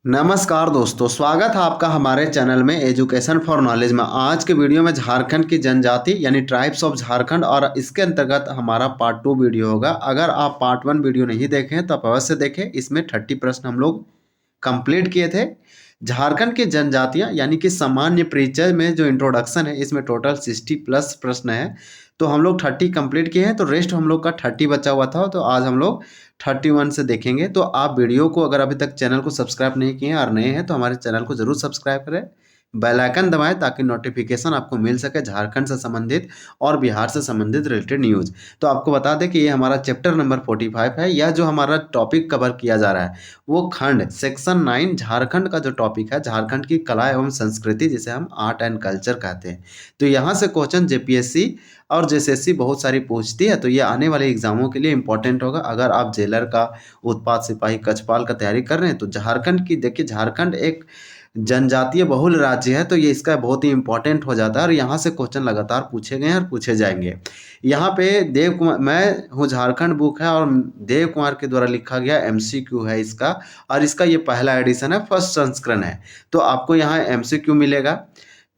नमस्कार दोस्तों, स्वागत है आपका हमारे चैनल में एजुकेशन फॉर नॉलेज में। आज के वीडियो में झारखंड की जनजाति यानी ट्राइब्स ऑफ झारखंड और इसके अंतर्गत हमारा पार्ट 2 वीडियो होगा। अगर आप पार्ट 1 वीडियो नहीं देखें तो आप अवश्य देखें। इसमें 30 प्रश्न हम लोग कंप्लीट किए थे। झारखंड की जनजातियां यानी कि सामान्य परिचय में जो इंट्रोडक्शन है, इसमें टोटल 60 प्लस प्रश्न है। तो हम लोग 30 कंप्लीट किए हैं, तो रेस्ट हम लोग का 30 बचा हुआ था। तो आज हम लोग 31 से देखेंगे। तो आप वीडियो को अगर अभी तक चैनल को सब्सक्राइब नहीं किए हैं और नए हैं तो हमारे चैनल को जरूर सब्सक्राइब करें, बेल आइकन दबाएं ताकि नोटिफिकेशन आपको मिल सके झारखंड से संबंधित और बिहार से संबंधित रिलेटेड न्यूज़। तो आपको बता दें कि ये हमारा चैप्टर नंबर 45 है। यह जो हमारा टॉपिक कवर किया जा रहा है वो खंड सेक्शन 9 झारखंड का जो टॉपिक है, झारखंड की कला एवं संस्कृति, जिसे हम आर्ट एंड कल्चर कहते हैं। तो यहाँ से क्वेश्चन जेपीएससी और जेएसएससी बहुत सारी पूछती है, तो ये आने वाले एग्जामों के लिए इंपॉर्टेंट होगा। अगर आप जेलर का, उत्पाद सिपाही, कचपाल का तैयारी कर रहे हैं तो झारखंड की देखिए, झारखंड एक जनजातीय बहुल राज्य है, तो ये इसका बहुत ही इंपॉर्टेंट हो जाता है और यहाँ से क्वेश्चन लगातार पूछे गए हैं और पूछे जाएंगे। यहाँ पे देव कुमार, मैं हूँ झारखंड बुक है और देव कुमार के द्वारा लिखा गया एमसीक्यू है इसका, और इसका ये पहला एडिशन है, फर्स्ट संस्करण है। तो आपको यहाँ एमसीक्यू मिलेगा,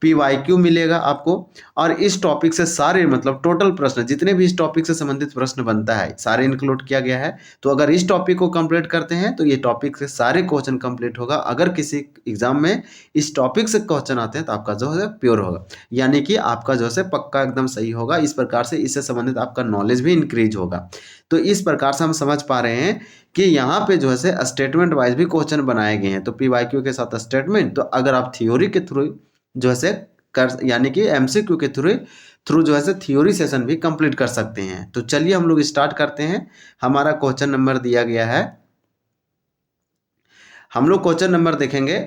पीवाईक्यू मिलेगा आपको, और इस टॉपिक से सारे मतलब टोटल प्रश्न जितने भी इस टॉपिक से संबंधित प्रश्न बनता है सारे इंक्लूड किया गया है। तो अगर इस टॉपिक को कंप्लीट करते हैं तो ये टॉपिक से सारे क्वेश्चन कंप्लीट होगा। अगर किसी एग्जाम में इस टॉपिक से क्वेश्चन आते हैं तो आपका जो है प्योर होगा, यानी कि आपका जो है पक्का एकदम सही होगा। इस प्रकार से इससे संबंधित आपका नॉलेज भी इंक्रीज होगा। तो इस प्रकार से हम समझ पा रहे हैं कि यहाँ पे जो है स्टेटमेंट वाइज भी क्वेश्चन बनाए गए हैं। तो पीवाईक्यू के साथ स्टेटमेंट, तो अगर आप थ्योरी के थ्रू जो है कर, यानी कि एमसीक्यू के थ्रू जो है थ्योरी सेशन भी कंप्लीट कर सकते हैं। तो चलिए हम लोग स्टार्ट करते हैं। हमारा क्वेश्चन नंबर दिया गया है, हम लोग क्वेश्चन नंबर देखेंगे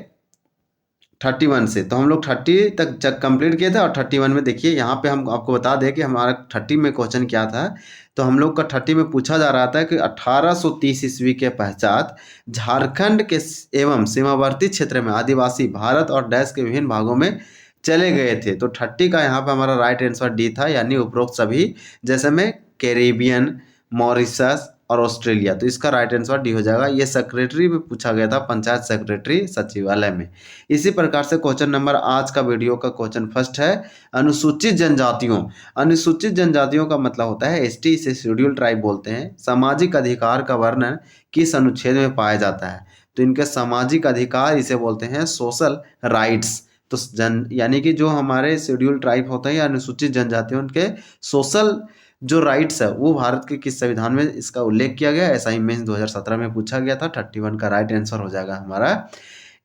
31 से। तो हम लोग 30 तक कंप्लीट किए थे और 31 में देखिए यहाँ पे हम आपको बता दें कि हमारा 30 में क्वेश्चन क्या था। तो हम लोग का 30 में पूछा जा रहा था कि 1830 ईस्वी के पश्चात झारखंड के एवं सीमावर्ती क्षेत्र में आदिवासी भारत और देश के विभिन्न भागों में चले गए थे। तो 30 का यहाँ पे हमारा राइट आंसर डी था, यानी उपरोक्त सभी, जैसे में कैरेबियन, मॉरिशस और ऑस्ट्रेलिया। तो इसका राइट आंसर डी हो जाएगा। ये सेक्रेटरी में पूछा गया था, पंचायत सेक्रेटरी सचिवालय में। इसी प्रकार से क्वेश्चन नंबर, आज का वीडियो का क्वेश्चन फर्स्ट है, अनुसूचित जनजातियों। अनुसूचित जनजातियों का मतलब होता है एसटी, इसे शेड्यूल ट्राइब बोलते हैं। सामाजिक अधिकार का वर्णन किस अनुच्छेद में पाया जाता है? तो इनके सामाजिक अधिकार इसे बोलते हैं सोशल राइट्स। तो यानी कि जो हमारे शेड्यूल ट्राइब होते हैं या अनुसूचित जनजातियों, उनके सोशल जो राइट्स है वो भारत के किस संविधान में इसका उल्लेख किया गया? ऐसा ही मेंस 2017 में पूछा गया था। 31 का राइट आंसर हो जाएगा हमारा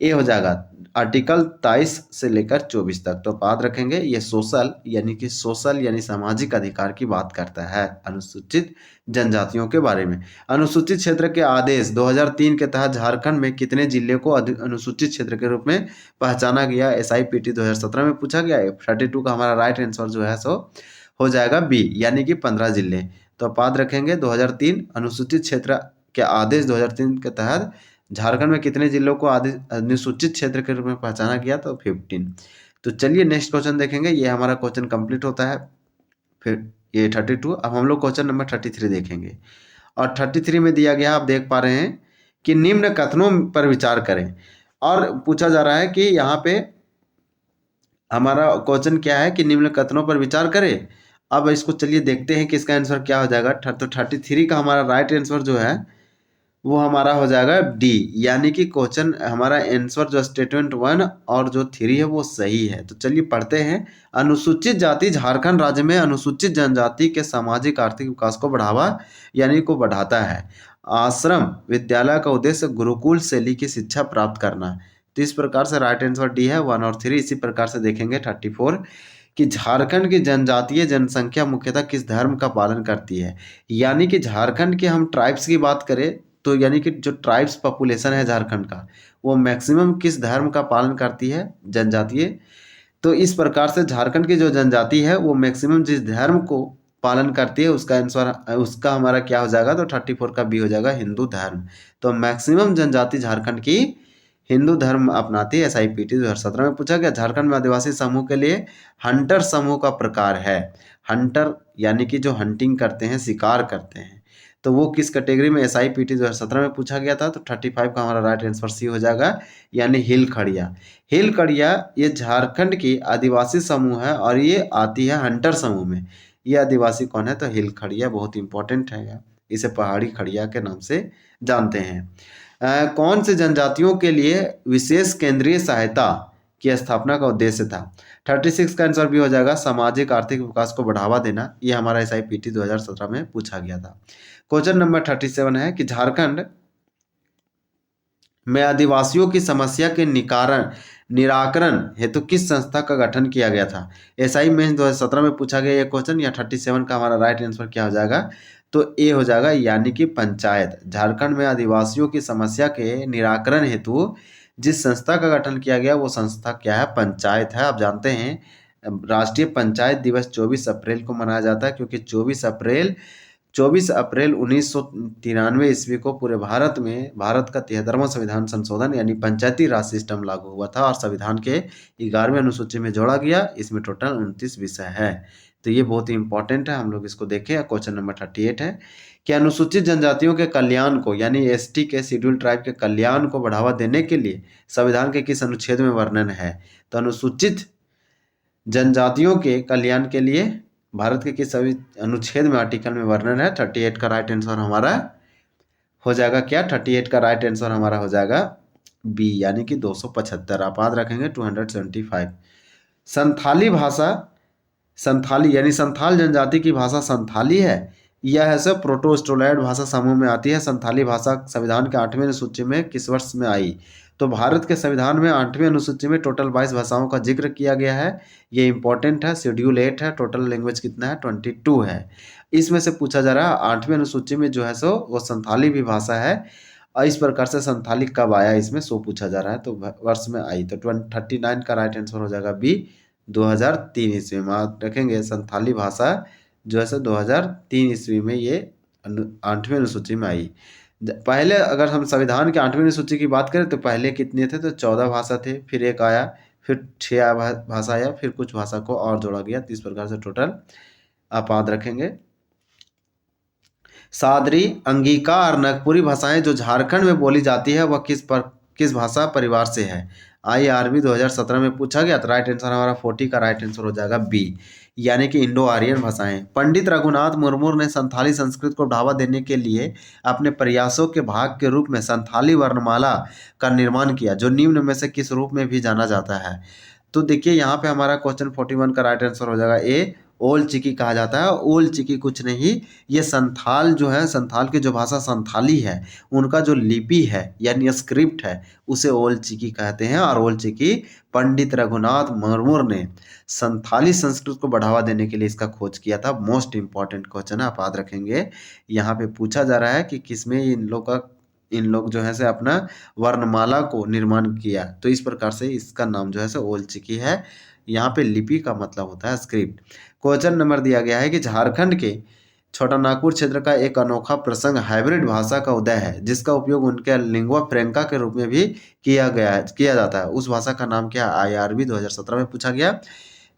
ए हो जाएगा, आर्टिकल 23 से लेकर 24 तक। तो याद रखेंगे, ये सोशल यानी सामाजिक अधिकार की बात करता है अनुसूचित जनजातियों के बारे में। अनुसूचित क्षेत्र के आदेश 2003 के तहत झारखंड में कितने जिले को अनुसूचित क्षेत्र के रूप में पहचाना गया? SIPT 2017 में पूछा गया है। 32 का हमारा राइट आंसर जो है सो हो जाएगा बी, यानी कि 15 जिले। तो आप याद रखेंगे 2003 अनुसूचित क्षेत्र के आदेश 2003 के तहत झारखंड में कितने जिलों को अनुसूचित क्षेत्र के रूप में पहचाना गया? तो 15। तो चलिए नेक्स्ट क्वेश्चन देखेंगे। ये हमारा क्वेश्चन कंप्लीट होता है। फिर ये 32। अब हम लोग क्वेश्चन नंबर 33 देखेंगे और 33 में दिया गया, आप देख पा रहे हैं कि निम्न कथनों पर विचार करें। और पूछा जा रहा है कि यहाँ पे हमारा क्वेश्चन क्या है कि निम्न कथनों पर विचार करें। अब इसको चलिए देखते हैं कि इसका आंसर क्या हो जाएगा। तो 33 का हमारा राइट आंसर जो है वो हमारा हो जाएगा डी, यानी कि क्वेश्चन हमारा आंसर जो स्टेटमेंट 1 और जो 3 है वो सही है। तो चलिए पढ़ते हैं। अनुसूचित जाति झारखंड राज्य में अनुसूचित जनजाति के सामाजिक आर्थिक विकास को बढ़ावा यानी को बढ़ाता है। आश्रम विद्यालय का उद्देश्य गुरुकुल शैली की शिक्षा प्राप्त करना। तो इस प्रकार से राइट आंसर डी है, 1 और 3। इसी प्रकार से देखेंगे 34 कि झारखंड की जनजातीय जनसंख्या मुख्यतः किस धर्म का पालन करती है? यानी कि झारखंड के हम ट्राइब्स की बात करें तो यानी कि जो ट्राइब्स पॉपुलेशन है झारखंड का, वो मैक्सिमम किस धर्म का पालन करती है? जनजातीय। तो इस प्रकार से झारखंड की जो जनजाति है वो मैक्सिमम जिस धर्म को पालन करती है उसका आंसर, उसका हमारा क्या हो जाएगा? तो 34 का बी हो जाएगा, हिंदू धर्म। तो मैक्सिमम जनजाति झारखंड की हिंदू धर्म अपनाती है। SIPT 2017 में पूछा गया। झारखंड में आदिवासी समूह के लिए हंटर समूह का प्रकार है। हंटर यानी कि जो हंटिंग करते हैं, शिकार करते हैं। तो वो किस कैटेगरी में SIPT 2017 में पूछा गया था। तो 35 का हमारा राइट आंसर सी हो जाएगा, यानी हिल खड़िया। हिल खड़िया ये झारखंड की आदिवासी समूह है और ये आती है हंटर समूह में। ये आदिवासी कौन है, तो हिल खड़िया बहुत इंपॉर्टेंट है, इसे पहाड़ी खड़िया के नाम से जानते हैं। कौन से जनजातियों के लिए विशेष केंद्रीय सहायता की स्थापना का उद्देश्य था। 36 का आंसर भी हो जाएगा सामाजिक आर्थिक विकास को बढ़ावा देना। ये हमारा SIPT 2017 में पूछा गया था। क्वेश्चन नंबर 37 है कि झारखंड में आदिवासियों की समस्या के निराकरण हेतु किस संस्था का गठन किया गया था। SI मेंस 2017 में पूछा गया ये क्वेश्चन। या 37 का हमारा राइट आंसर क्या हो जाएगा, तो ए हो जाएगा, यानी कि पंचायत। झारखंड में आदिवासियों की समस्या के निराकरण हेतु जिस संस्था का गठन किया गया वो संस्था क्या है, पंचायत है। आप जानते हैं राष्ट्रीय पंचायत दिवस 24 अप्रैल को मनाया जाता है, क्योंकि 24 अप्रैल 1993 ईस्वी को पूरे भारत में भारत का 73वां संविधान संशोधन यानी पंचायती राज सिस्टम लागू हुआ था और संविधान के 11वें अनुसूची में जोड़ा गया। इसमें टोटल 29 विषय है, तो ये बहुत ही इंपॉर्टेंट है, हम लोग इसको देखें। क्वेश्चन नंबर 38 है कि अनुसूचित जनजातियों के कल्याण को यानी ST के शेड्यूल ट्राइब के कल्याण को बढ़ावा देने के लिए संविधान के किस अनुच्छेद में वर्णन है। तो अनुसूचित जनजातियों के कल्याण के लिए भारत के किस सभी अनुच्छेद में आर्टिकल में वर्णन है। 38 का राइट आंसर हमारा हो जाएगा क्या, 38 का राइट आंसर हमारा हो जाएगा बी, यानी कि 275। आप याद रखेंगे 275। संथाली भाषा, संथाली यानी संथाल जनजाति की भाषा संथाली है। यह ऐसे प्रोटो स्टोलॉयड भाषा समूह में आती है। संथाली भाषा संविधान के 8वें अनुसूची में किस वर्ष में आई। तो भारत के संविधान में 8वें अनुसूची में टोटल 22 भाषाओं का जिक्र किया गया है। ये इंपॉर्टेंट है। शेड्यूल 8 है, टोटल लैंग्वेज कितना है, 22 है। इसमें से पूछा जा रहा है 8वें अनुसूची में जो है सो वो संथाली भी भाषा है। और इस प्रकार से संथाली कब आया, इसमें सो पूछा जा रहा है, तो वर्ष में आई। तो 39 का राइट आंसर हो जाएगा बी, 2003 ईस्वी में। आप रखेंगे संथाली भाषा जो है सो 2003 ईस्वी में ये 8वें अनुसूची में आई। पहले अगर हम संविधान के 8वें अनुसूची की बात करें तो पहले कितने थे, तो 14 भाषा थे, फिर एक आया, फिर 6 भाषा आया, फिर कुछ भाषा को और जोड़ा गया। तो इस प्रकार से टोटल आप याद रखेंगे। सादरी, अंगिका और नागपुरी भाषाएं जो झारखंड में बोली जाती है वह किस भाषा परिवार से है। IRB 2017 में पूछा गया। तो राइट आंसर हमारा 40 का राइट आंसर हो जाएगा बी, यानी कि इंडो आर्यन भाषाएं। पंडित रघुनाथ मुर्मू ने संथाली संस्कृत को बढ़ावा देने के लिए अपने प्रयासों के भाग के रूप में संथाली वर्णमाला का निर्माण किया, जो निम्न में से किस रूप में भी जाना जाता है। तो देखिए यहाँ पे हमारा क्वेश्चन 41 का राइट आंसर हो जाएगा ए, ओल चिकी कहा जाता है। ओल चिकी कुछ नहीं, ये संथाल जो है, संथाल की जो भाषा संथाली है उनका जो लिपि है यानी स्क्रिप्ट है उसे ओल चिकी कहते हैं। और ओल चिकी पंडित रघुनाथ मुर्मू ने संथाली संस्कृत को बढ़ावा देने के लिए इसका खोज किया था। मोस्ट इंपॉर्टेंट क्वेश्चन है, आप याद रखेंगे। यहाँ पे पूछा जा रहा है कि किसमें इन लोग जो है से अपना वर्णमाला को निर्माण किया। तो इस प्रकार से इसका नाम जो है से ओल चिकी है। यहाँ पे लिपि का मतलब होता है स्क्रिप्ट। क्वेश्चन नंबर दिया गया है कि झारखंड के छोटा नागपुर क्षेत्र का एक अनोखा प्रसंग हाइब्रिड भाषा का उदय है, जिसका उपयोग उनके लिंगुआ फ्रैंका के रूप में भी किया जाता है। उस भाषा का नाम क्या है। IRB 2017 में पूछा गया।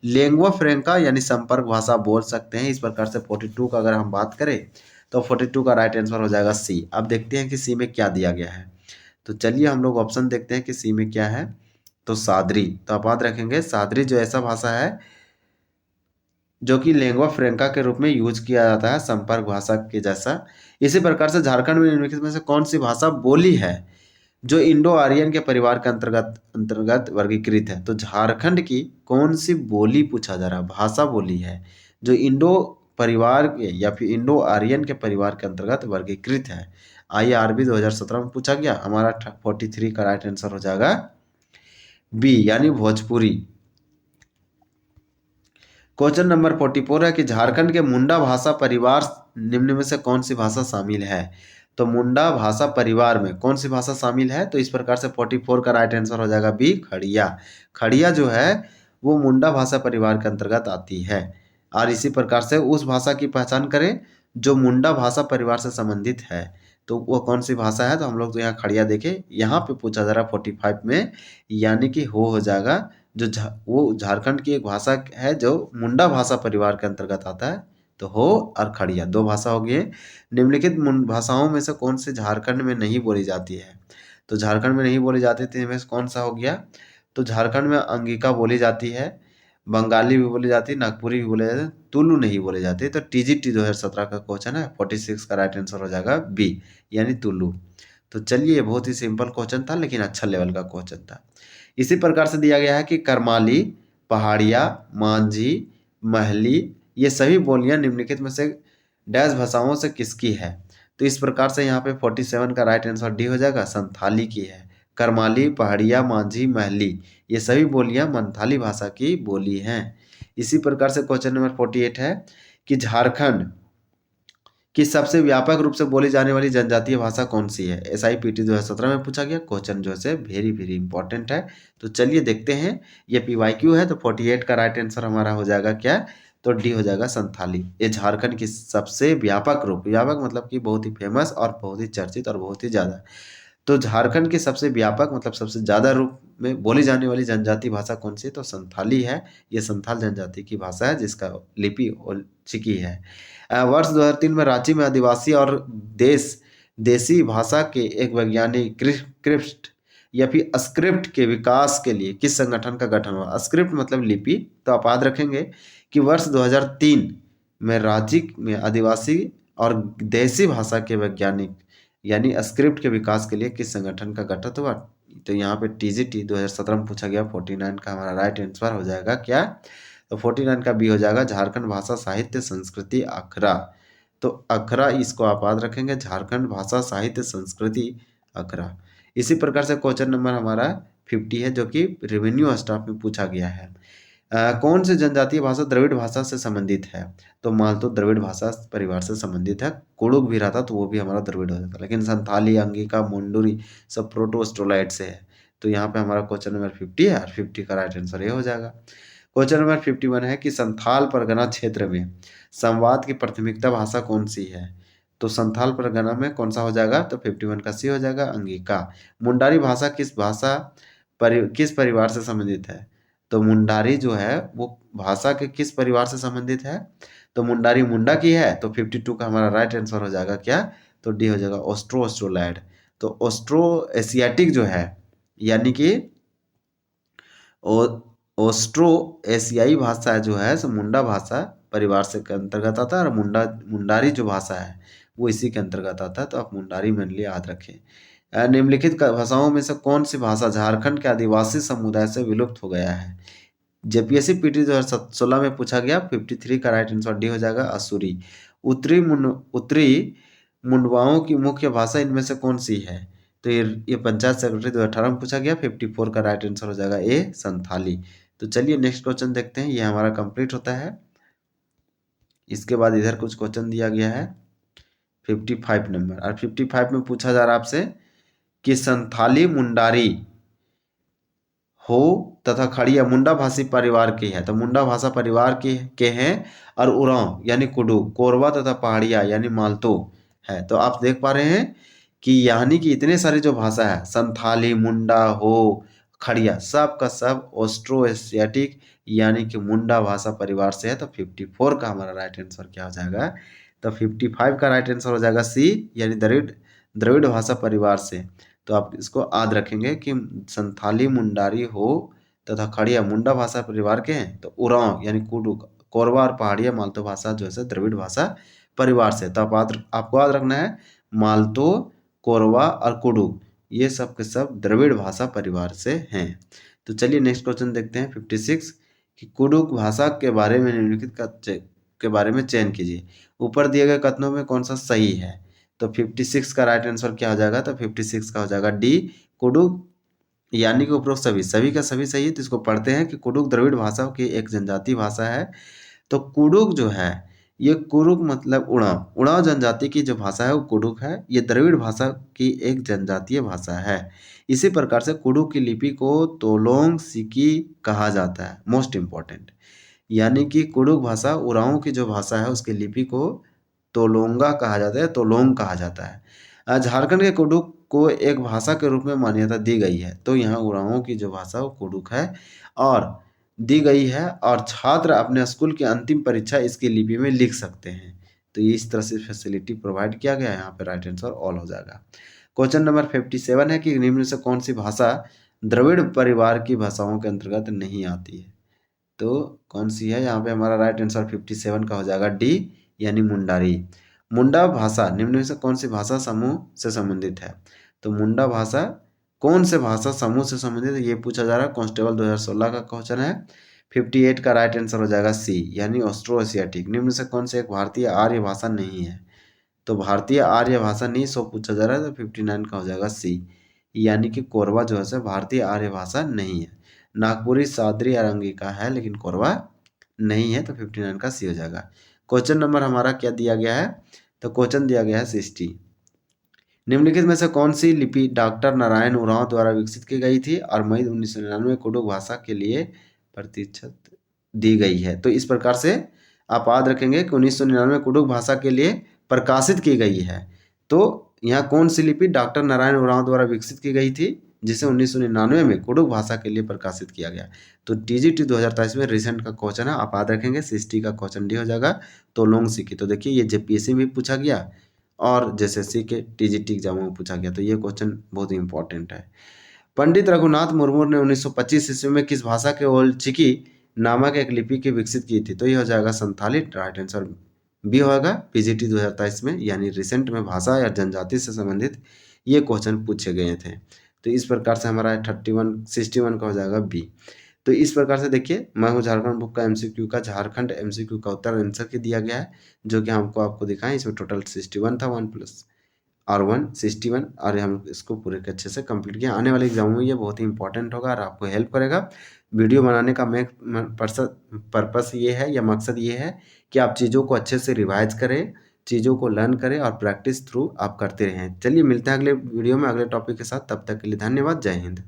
लिंगुआ फ्रैंका यानी संपर्क भाषा बोल सकते हैं। इस प्रकार से 42 का अगर हम बात करें तो 42 का राइट आंसर हो जाएगा सी। अब देखते हैं कि सी में क्या दिया गया है। तो चलिए हम लोग ऑप्शन देखते हैं कि सी में क्या है। तो सादरी, तो आप याद रखेंगे सादरी जो ऐसा भाषा है जो कि लिंगुआ फ्रैंका के रूप में यूज किया जाता है, संपर्क भाषा के जैसा। इसी प्रकार से झारखंड में निम्नलिखित में से कौन सी भाषा बोली है जो इंडो आर्यन के परिवार के अंतर्गत वर्गीकृत है। तो झारखंड की कौन सी बोली पूछा जा रहा है, भाषा बोली है जो इंडो परिवार के या फिर इंडो आर्यन के परिवार के अंतर्गत वर्गीकृत है। IRB 2017 में पूछा गया। हमारा 43 का राइट आंसर हो जाएगा बी, यानी भोजपुरी। क्वेश्चन नंबर 44 है कि झारखंड के मुंडा भाषा परिवार निम्न में से कौन सी भाषा शामिल है। तो मुंडा भाषा परिवार में कौन सी भाषा शामिल है। तो इस प्रकार से 44 का राइट आंसर हो जाएगा बी, खड़िया। खड़िया जो है वो मुंडा भाषा परिवार के अंतर्गत आती है। और इसी प्रकार से उस भाषा की पहचान करें जो मुंडा भाषा परिवार से संबंधित है, तो वो कौन सी भाषा है। तो हम लोग तो यहाँ खड़िया देखें, यहाँ पे पूछा जा रहा है 45 में, यानी कि हो जाएगा जो वो झारखंड की एक भाषा है जो मुंडा भाषा परिवार के अंतर्गत आता है। तो हो और खड़िया 2 भाषा हो गई है। निम्नलिखित भाषाओं में से कौन से झारखंड में नहीं बोली जाती है? तो झारखंड में नहीं बोली जाती तो इनमें से कौन सा हो गया? तो झारखंड में अंगिका बोली जाती है, बंगाली भी बोली जाती है, नागपुरी भी बोले जाते हैं, तुलु नहीं बोले जाते। तो टीजीटी 2017 का क्वेश्चन है, 46 का राइट आंसर हो जाएगा बी, यानी तुलु। तो चलिए, ये बहुत ही सिंपल क्वेश्चन था लेकिन अच्छा लेवल का क्वेश्चन था। इसी प्रकार से दिया गया है कि करमाली, पहाड़िया, मांझी, महली, ये सभी बोलियां निम्नलिखित में से डैश भाषाओं से किसकी है? तो इस प्रकार से यहाँ पे 47 का राइट आंसर डी हो जाएगा, संथाली की है। करमाली, पहाड़िया, मांझी, महली, ये सभी बोलियां मंथाली भाषा की बोली हैं। इसी प्रकार से क्वेश्चन नंबर 48 है कि झारखंड कि सबसे व्यापक रूप से बोली जाने वाली जनजातीय भाषा कौन सी है? SIPT 2017 में पूछा गया क्वेश्चन, जो है वेरी वेरी इंपॉर्टेंट है। तो चलिए देखते हैं, ये PYQ है, तो 48 का राइट आंसर हमारा हो जाएगा क्या? तो डी हो जाएगा संथाली। ये झारखंड की सबसे व्यापक रूप, व्यापक मतलब कि बहुत ही फेमस और बहुत ही चर्चित और बहुत ही ज़्यादा, तो झारखंड के सबसे व्यापक मतलब सबसे ज़्यादा रूप में बोली जाने वाली जनजाति भाषा कौन सी है? तो संथाली है। ये संथाल जनजाति की भाषा है जिसका लिपि ओल्चिकी है। वर्ष 2003 में रांची में आदिवासी और देसी भाषा के एक वैज्ञानिक क्रिप्ट या फिर स्क्रिप्ट के विकास के लिए किस संगठन का गठन हुआ? स्क्रिप्ट मतलब लिपि। तो आप याद रखेंगे कि वर्ष 2003 में रांची में आदिवासी और देसी भाषा के वैज्ञानिक यानी स्क्रिप्ट के विकास के लिए किस संगठन का गठन हुआ? तो यहाँ पे TGT 2017 में पूछा गया। 49 का हमारा राइट आंसर हो जाएगा क्या? तो 49 का बी हो जाएगा, झारखंड भाषा साहित्य संस्कृति अखरा। तो अखरा, इसको आप याद रखेंगे, झारखंड भाषा साहित्य संस्कृति अखरा। इसी प्रकार से क्वेश्चन नंबर हमारा 50 है, जो कि रेवेन्यू स्टाफ में पूछा गया है। कौन से जनजातीय भाषा द्रविड़ भाषा से संबंधित है? तो मालतो द्रविड़ भाषा परिवार से संबंधित है। कुड़ुक भी रहता तो वो भी हमारा द्रविड़ हो जाता, लेकिन संथाली, अंगिका, मुंडुरी सब प्रोटोस्टोलाइट से है। तो यहाँ पे हमारा क्वेश्चन नंबर 50 है और 50 का राइट आंसर ये हो जाएगा। क्वेश्चन नंबर 51 है कि संथाल परगना क्षेत्र में संवाद की प्राथमिकता भाषा कौन सी है? तो संथाल परगना में कौन सा हो जाएगा? तो 51 का सी हो जाएगा, अंगिका। मुंडारी भाषा किस परिवार से संबंधित है? तो मुंडारी जो है वो भाषा के किस परिवार से संबंधित है? तो मुंडारी मुंडा की है। तो 52 का हमारा राइट आंसर हो जाएगा क्या? तो डी हो जाएगा, ऑस्ट्रोलाइड। तो ऑस्ट्रो एशियाटिक जो है, यानी कि ऑस्ट्रो एशियाई भाषा जो है सो मुंडा भाषा परिवार से के अंतर्गत आता है, और मुंडारी जो भाषा है वो इसी के अंतर्गत आता है। तो आप मुंडारी मेनली याद रखें। निम्नलिखित भाषाओं में से कौन सी भाषा झारखंड के आदिवासी समुदाय से विलुप्त हो गया है? JPSC PT 2016 में पूछा गया। 53 का राइट आंसर डी हो जाएगा, असुरी। उत्तरी मुंडवाओं की मुख्य भाषा इनमें से कौन सी है? तो ये पंचायत सेक्रेटरी 2018 में पूछा गया। 54 का राइट आंसर हो जाएगा ए, संथाली। तो चलिए नेक्स्ट क्वेश्चन देखते हैं, ये हमारा कंप्लीट होता है। इसके बाद इधर कुछ क्वेश्चन दिया गया है 55 नंबर, और 55 में पूछा जा रहा है आपसे कि संथाली मुंडारी हो तथा खड़िया मुंडा भाषी परिवार की है। तो मुंडा भाषा परिवार के हैं, और उरांव यानी कुडू, कोरवा तथा पहाड़िया यानी मालतो है। तो आप देख पा रहे हैं कि यानी कि इतने सारे जो भाषा है, संथाली, मुंडा, हो, खड़िया, सब का सब ऑस्ट्रो एशियाटिक यानी कि मुंडा भाषा परिवार से है। तो 54 का हमारा राइट आंसर क्या हो जाएगा? तो 55 का राइट आंसर हो जाएगा सी, यानी द्रविड़ भाषा परिवार से। तो आप इसको याद रखेंगे कि संथाली, मुंडारी, हो तथा खड़िया मुंडा भाषा परिवार के हैं। तो उरांव यानी कुडू, कोरवा और पहाड़िया मालतो भाषा जो है द्रविड़ भाषा परिवार से। तो आपको याद रखना है, मालतो, कोरवा और कुडू ये सब के सब द्रविड़ भाषा परिवार से हैं। तो चलिए नेक्स्ट क्वेश्चन देखते हैं 56 कि कुडुक भाषा के बारे में निम्नलिखित के बारे में चयन कीजिए। ऊपर दिए गए कथनों में कौन सा सही है? तो 56 का राइट आंसर क्या हो जाएगा? तो 56 का हो जाएगा डी, कुडुक यानी कि उपरोक्त सभी का सभी सही है। तो इसको पढ़ते हैं कि कुडुक द्रविड़ भाषा की एक जनजातीय भाषा है। तो कुडुक जो है, ये कुडुक मतलब उड़ाव जनजाति की जो भाषा है वो कुडुक है। ये द्रविड़ भाषा की एक जनजातीय भाषा है। इसी प्रकार से कुडुक की लिपि को तोलोंग सिकी कहा जाता है, मोस्ट इम्पॉर्टेंट। यानी कि कुडुक भाषा उरांव की जो भाषा है उसकी लिपि को तोलोंगा कहा जाता है, तोलोंग कहा जाता है। झारखंड के कुडुक को एक भाषा के रूप में मान्यता दी गई है। तो यहाँ उरांव की जो भाषा वो कुडुक है, और दी गई है और छात्र अपने स्कूल की अंतिम परीक्षा इसकी लिपि में लिख सकते हैं। तो ये इस तरह से फैसिलिटी प्रोवाइड किया गया है। यहाँ पे राइट आंसर ऑल हो जाएगा। क्वेश्चन नंबर 57 है कि निम्न से कौन सी भाषा द्रविड़ परिवार की भाषाओं के अंतर्गत नहीं आती है। तो कौन सी है, यहाँ पे हमारा राइट आंसर 57 का हो जाएगा डी, यानी मुंडारी। मुंडा भाषा निम्न में से कौन सी भाषा समूह से संबंधित है। तो मुंडा भाषा कौन से भाषा समूह से संबंधित है, ये पूछा जा रहा है। कांस्टेबल 2016 का क्वेश्चन है। 58 का राइट आंसर हो जाएगा सी, यानी ऑस्ट्रो एशियाटिक। निम्न से कौन से एक भारतीय आर्य भाषा नहीं है। तो भारतीय आर्य भाषा नहीं सो पूछा जा रहा है, तो 59 का हो जाएगा सी, यानी कि कोरवा जो है भारतीय आर्य भाषा नहीं है। नागपुरी सादरी अरंगिका है लेकिन कोरवा नहीं है, तो 59 का सी हो जाएगा। क्वेश्चन नंबर हमारा क्या दिया गया है, तो क्वेश्चन दिया गया है 60। निम्नलिखित में से कौन सी लिपि डॉक्टर नारायण उरांव द्वारा विकसित की गई थी और मई 1999 कुडुख भाषा के लिए प्रतिशत दी गई है। तो इस प्रकार से आप याद रखेंगे कि 1999 कुडुख भाषा के लिए प्रकाशित की गई है। तो यहाँ कौन सी लिपि डॉक्टर नारायण उरांव द्वारा विकसित की गई थी, जिसे 1999 में कुडुख भाषा के लिए प्रकाशित किया गया। तो टीजीटी 2023 में रिसेंट का क्वेश्चन है, आप याद रखेंगे। 60 का क्वेश्चन डी हो जाएगा। तो लोंग सिक्की, तो देखिए ये जेपीएससी में पूछा गया और जेएसएससी के टीजीटी एग्जामों में पूछा गया, तो ये क्वेश्चन बहुत ही इंपॉर्टेंट है। पंडित रघुनाथ मुर्मू ने 1925 ईस्वी में किस भाषा के ओलचिकी नामक एक लिपि की विकसित की थी। तो ये हो जाएगा संथाली, राइट आंसर बी होगा पीजीटी 2023 में, यानी रिसेंट में भाषा या जनजाति से संबंधित ये क्वेश्चन पूछे गए थे। तो इस प्रकार से हमारा 61 का हो जाएगा बी। तो इस प्रकार से देखिए, मैं हूँ झारखंड बुक का एमसीक्यू का झारखंड एमसीक्यू का उत्तर आंसर के दिया गया है, जो कि हमको आपको दिखाएं। इसमें टोटल 61 था, 1 प्लस और 1 61, और हम इसको पूरे के अच्छे से कंप्लीट किया। आने वाले एग्जामों में ये बहुत ही इंपॉर्टेंट होगा और आपको हेल्प करेगा। वीडियो बनाने का पर्पस ये है या मकसद ये है कि आप चीज़ों को अच्छे से रिवाइज करें, चीज़ों को लर्न करें और प्रैक्टिस थ्रू आप करते रहें। चलिए मिलते हैं अगले वीडियो में अगले टॉपिक के साथ, तब तक के लिए धन्यवाद। जय हिंद।